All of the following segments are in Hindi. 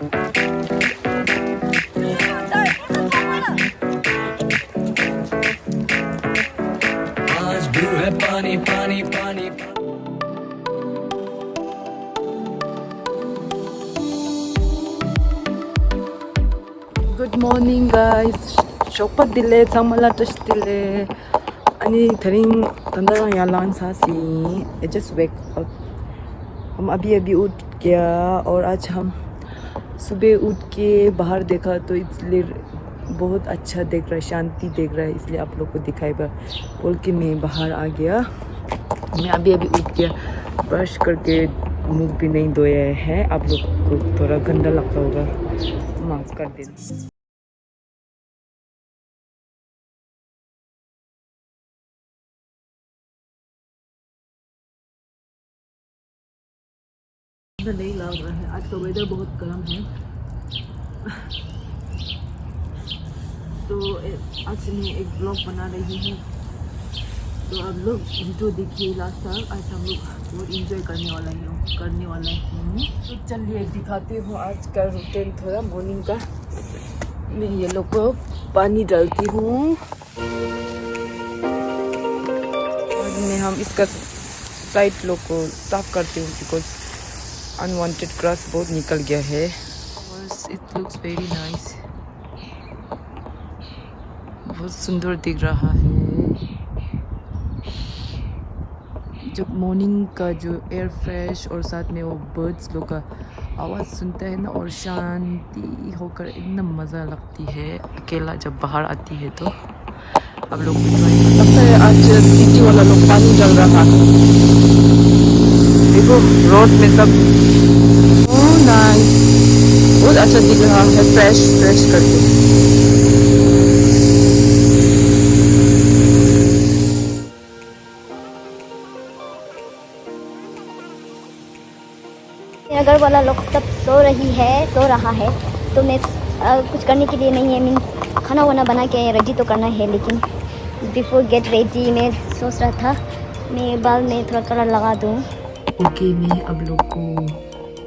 आज भी है पानी पानी पानी। Good morning guys. Shokpat dile chamala tush dile. Ani dharing tandara yalan sasi. I just wake up. हम अभी उठ गया और आज हम सुबह उठ के बाहर देखा तो इसलिए बहुत अच्छा देख रहा है, शांति देख रहा है, इसलिए आप लोग को दिखाई बोल के मैं बाहर आ गया। मैं अभी उठ गया, ब्रश करके मुंह भी नहीं धोया है। आप लोग को थोड़ा गंदा लगता होगा, माफ कर देना। नहीं लग रहा है, आज का वेदर बहुत गर्म है। तो आज मैं एक ब्लॉग बना रही हूँ, तो आप लोग वीडियो देखिए लास्ट तक। आज हम लोग बहुत इंजॉय करने वाला हूँ। तो चलिए दिखाती हूँ आज का रूटीन थोड़ा मॉर्निंग का। मैं ये लोग को पानी डालती हूँ और मैं हम इसका साइड लोग को साफ करती हूँ, बिकॉज अनवांटेड ग्रास बहुत निकल गया है। इट लुक्स वेरी नाइस, बहुत सुंदर दिख रहा है। जब मॉर्निंग का जो एयर फ्रेश और साथ में वो बर्ड्स लोग का आवाज़ सुनता है ना, और शांति होकर एकदम मज़ा लगती है अकेला जब बाहर आती है। तो आप लोग भी ट्राई कर सकते हैं। आज सिटी वाला लोग पानी डाल रहा है, देखो रोड में सब। ओह नाइस, बहुत अच्छा दिख रहा है, फ्रेश करके। घर वाला लोग सब सो रहा है, तो मैं कुछ करने के लिए नहीं है, मीन्स खाना वाना बना के रेडी तो करना है। लेकिन बिफोर गेट रेडी मैं सोच रहा था मैं बाल में थोड़ा कलर लगा दूँ। ओके, मैं अब लोग को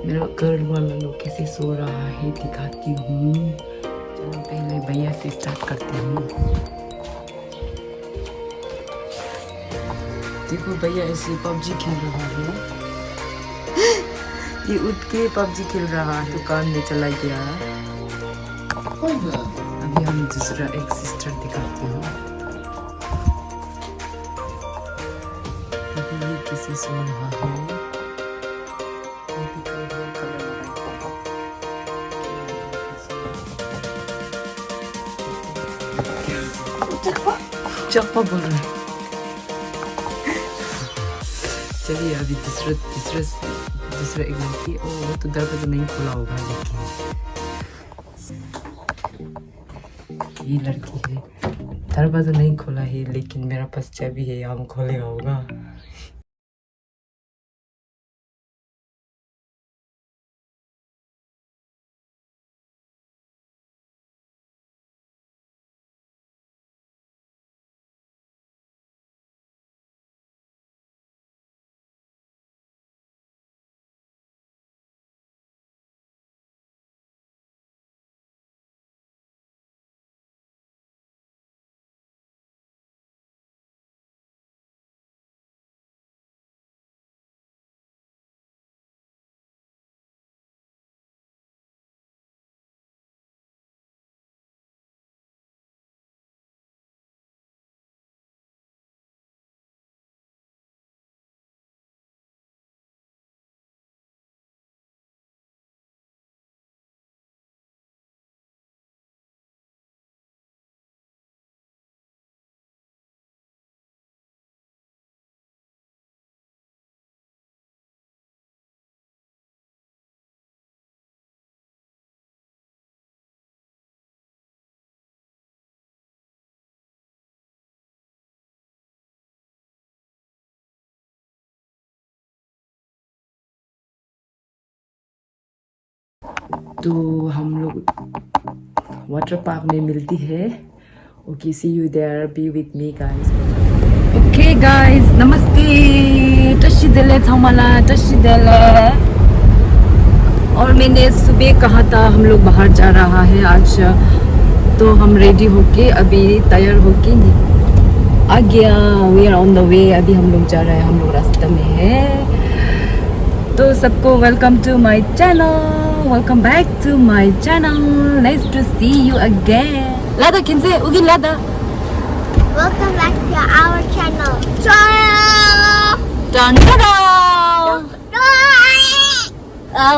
मेरा घर वाला लोग कैसे सो रहा है दिखाती हूँ। चलो पहले भैया से स्टार्ट करती हूँ। देखो भैया ऐसे पबजी खेल रहा है। ये उठ के पबजी खेल रहा है, दुकान में चला गया। अभी हम दूसरा एक सिस्टर दिखाती हूँ। अभी ये किसी सो रहा है। चप्पा बोल रहा है। चलिए अभी दूसरा एक लड़की, वो तो दरवाजा नहीं खुला होगा, लेकिन ये लड़की है, दरवाजा नहीं खुला है, लेकिन मेरा पास चाबी है, हम खोलेगा होगा। तो हम लोग वाटर पार्क में मिलती है। Okay, see you there, be with me guys. Okay guys, नमस्ते। टशी देले थामाला, टशी देले। और मैंने सुबह कहा था हम लोग बाहर जा रहा है आज, तो हम रेडी होके अभी तैयार होके आ गया। We are on the way, अभी हम लोग जा रहे हैं, हम लोग रास्ते में है। तो सबको welcome to my channel, welcome back to my channel, nice to see you again. लादा किनसे उगी लादा, Welcome back to our channel. Done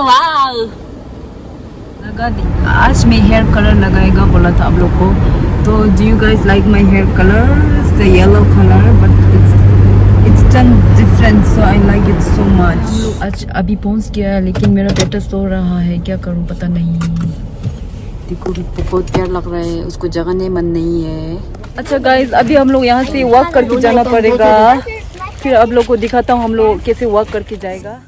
wow, लगा दी। आज मैं हेयर कलर लगाएगा बोला था आप लोग को, तो do you guys like my hair colour? It's the yellow colour but it's turn different, so I like it so much. आज अभी पहुंच गया, लेकिन मेरा बेटा सो रहा है, क्या करूं पता नहीं। देखो बहुत प्यार लग रहा है, उसको जगाने मन नहीं है। अच्छा गाइस, अभी हम लोग यहाँ से वॉक करके जाना पड़ेगा, फिर आप लोग को दिखाता हूँ हम लोग कैसे वॉक करके जाएगा।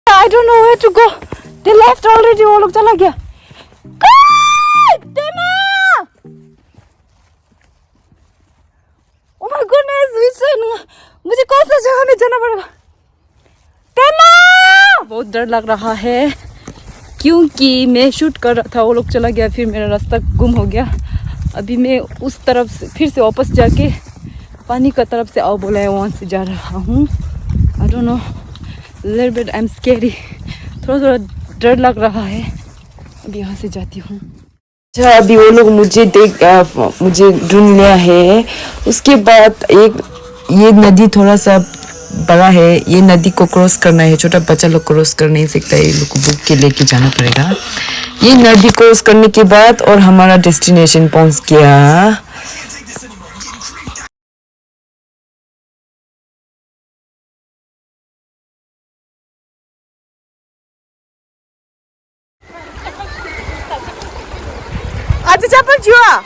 I don't know where to go. They left already. वो लोग चला गया। Oh my goodness, मुझे कौन सा जगह में जाना पड़ेगा? बहुत डर लग रहा है, क्योंकि मैं शूट कर रहा था, वो लोग चला गया, फिर मेरा रास्ता गुम हो गया। अभी मैं उस तरफ से फिर से वापस जाके पानी का तरफ से आओ बोला है, वहाँ से जा रहा हूँ। I don't know. Little bit I'm scary, थोड़ा डर लग रहा है। अभी यहाँ से जाती हूँ। अच्छा, अभी वो लोग मुझे ढूंढ लिया है। उसके बाद ये नदी थोड़ा सा बड़ा है, ये नदी को क्रॉस करना है, छोटा बच्चा लोग क्रॉस कर नहीं सकता, ये लोग को बुक के लेके जाना पड़ेगा। ये नदी क्रॉस करने के बाद और हमारा डेस्टिनेशन पहुँच गया। आज चापल जुआ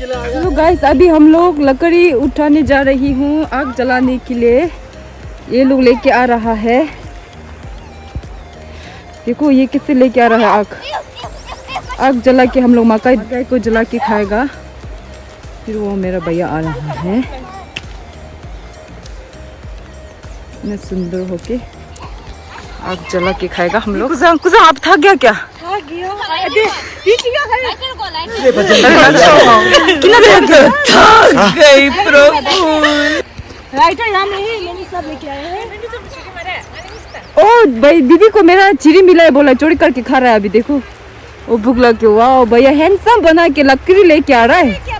तो गाइस, अभी हम लोग लकड़ी उठाने जा रही हूँ आग जलाने के लिए। ये लोग लेके आ रहा है, देखो ये किससे लेके आ रहा है आग जला के हम लोग मकाई को जला के खाएगा। फिर वो मेरा भैया आ रहा है, इतना सुंदर होके आग जला के खाएगा हम लोग। कुछ आप थक गया क्या? कितना थक गई प्रभु। राइटर यहाँ नहीं है, मैंने सब लेके आए हैं। ओ भाई दीदी को मेरा चिरी मिला है, बोला चोरी करके खा रहा है अभी देखो। वो भूख लग के, वाह भैया हैंडसम बना के लकड़ी लेके आ रहा है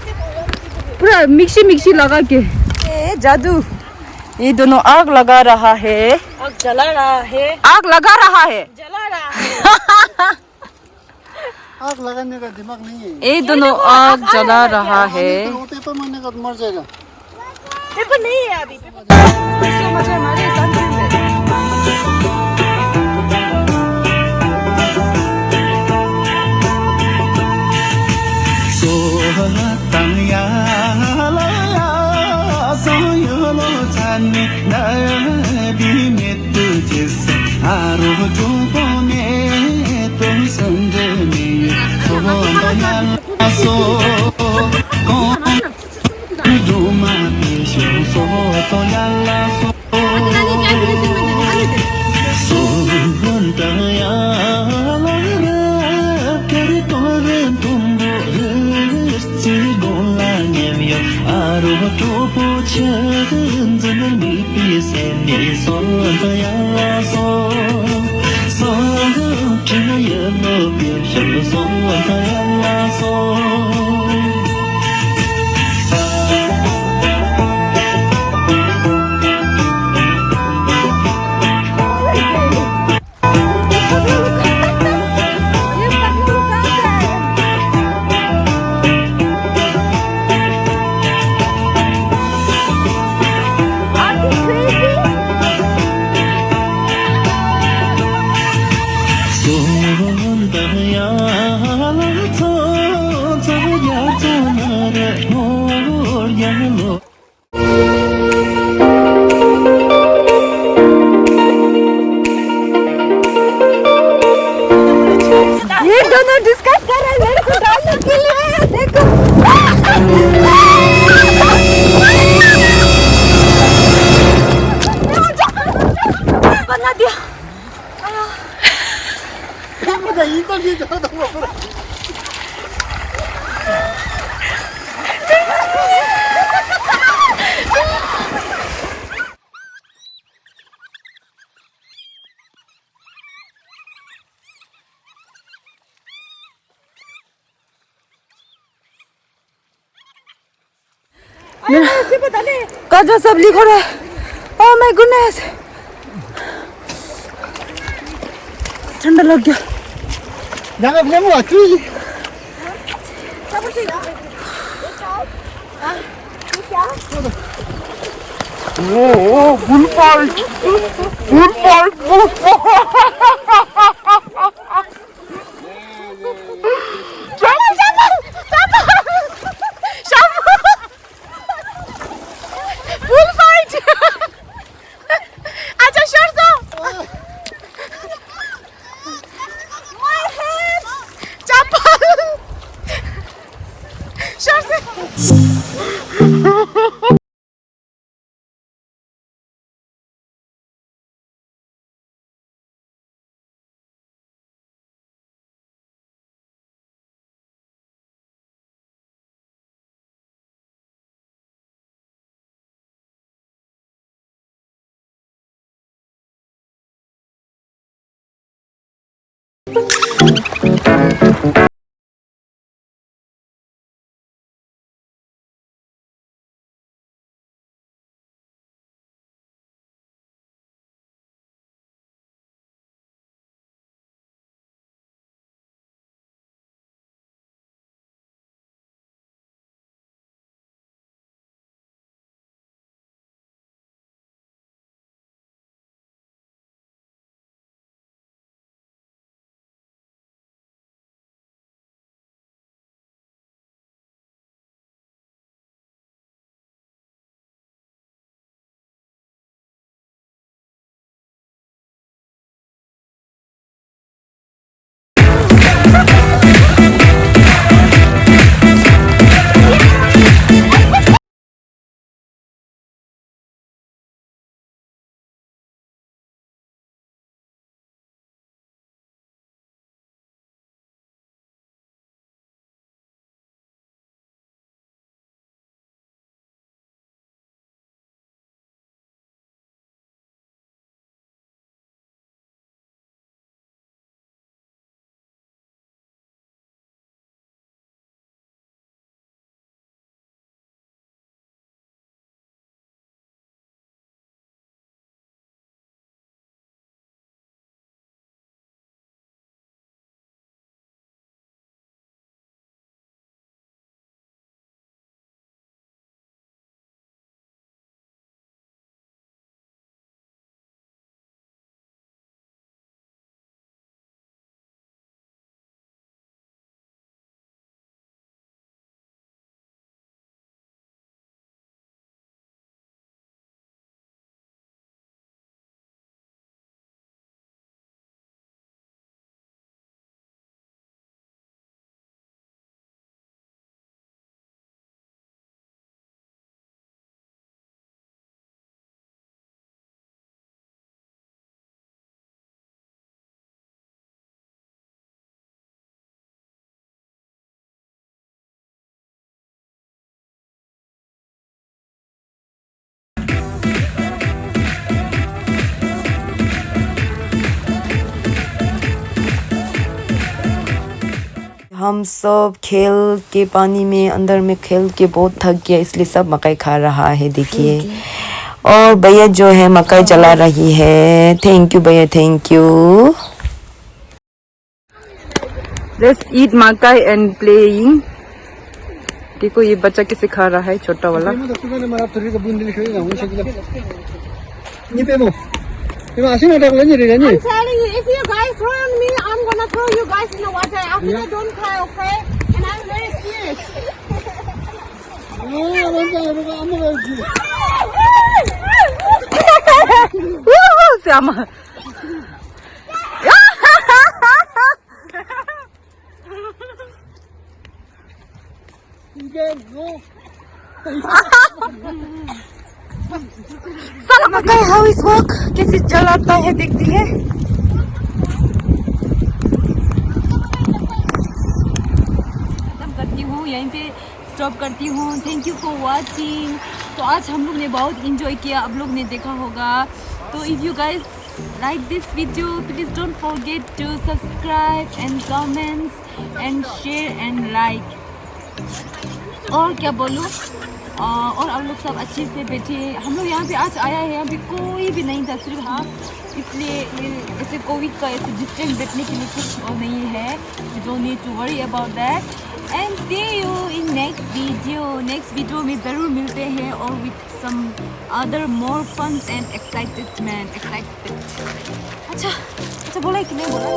पूरा मिक्सी लगा के। ए जादू, ये दोनों आग लगा रहा है। आग जला रहा है, आग लगा रहा है। जला रहा है। आग लगाने का दिमाग नहीं है। ये दोनों आग जला रहा है। पेपर मरने का तो मर जाएगा। पेपर नहीं है अभी। ये दोनों डिस्कस कर रहे हैं मेरे को डालने के लिए, देखो। बना दिया। काजा सब लिखो रहा है। ओह माय गुडनेस, ठंडा लग गया। Jangan nemu aku. Oh, हम सब खेल के पानी में अंदर में खेल के बहुत थक गया, इसलिए सब मकई खा रहा है देखिए। और भैया जो है मकई जला रही है। थैंक यू भैया, थैंक यू। लेट्स ईट मकई एंड प्लेइंग। देखो ये बच्चा कैसे खा रहा है, छोटा वाला। I'm telling you, if you guys throw on me, I'm gonna throw you guys in the water. After that, don't cry, okay? And I'm very serious. Sama. साला मकई हाउ इज वर्क, कैसे चलाता है देखती है। खत्म करती हूँ, यहीं पे स्टॉप करती हूँ। Thank you for watching. तो आज हम लोग ने बहुत इंजॉय किया, आप लोग ने देखा होगा। तो if you guys like this video, please don't forget to subscribe and comments and share and like। और क्या बोलूँ, और आप लोग सब अच्छे से बैठे। हम लोग यहाँ पे आज आया है, यहाँ पे कोई भी नहीं था, सिर्फ हाँ, इसलिए ऐसे कोविड का ऐसे डिस्टेंस बैठने के लिए कुछ और नहीं है। You don't need to worry about that and see you in next video. नेक्स्ट वीडियो में ज़रूर मिलते हैं और with some other more fun and excited man. Excited अच्छा बोला है कि नहीं बोला?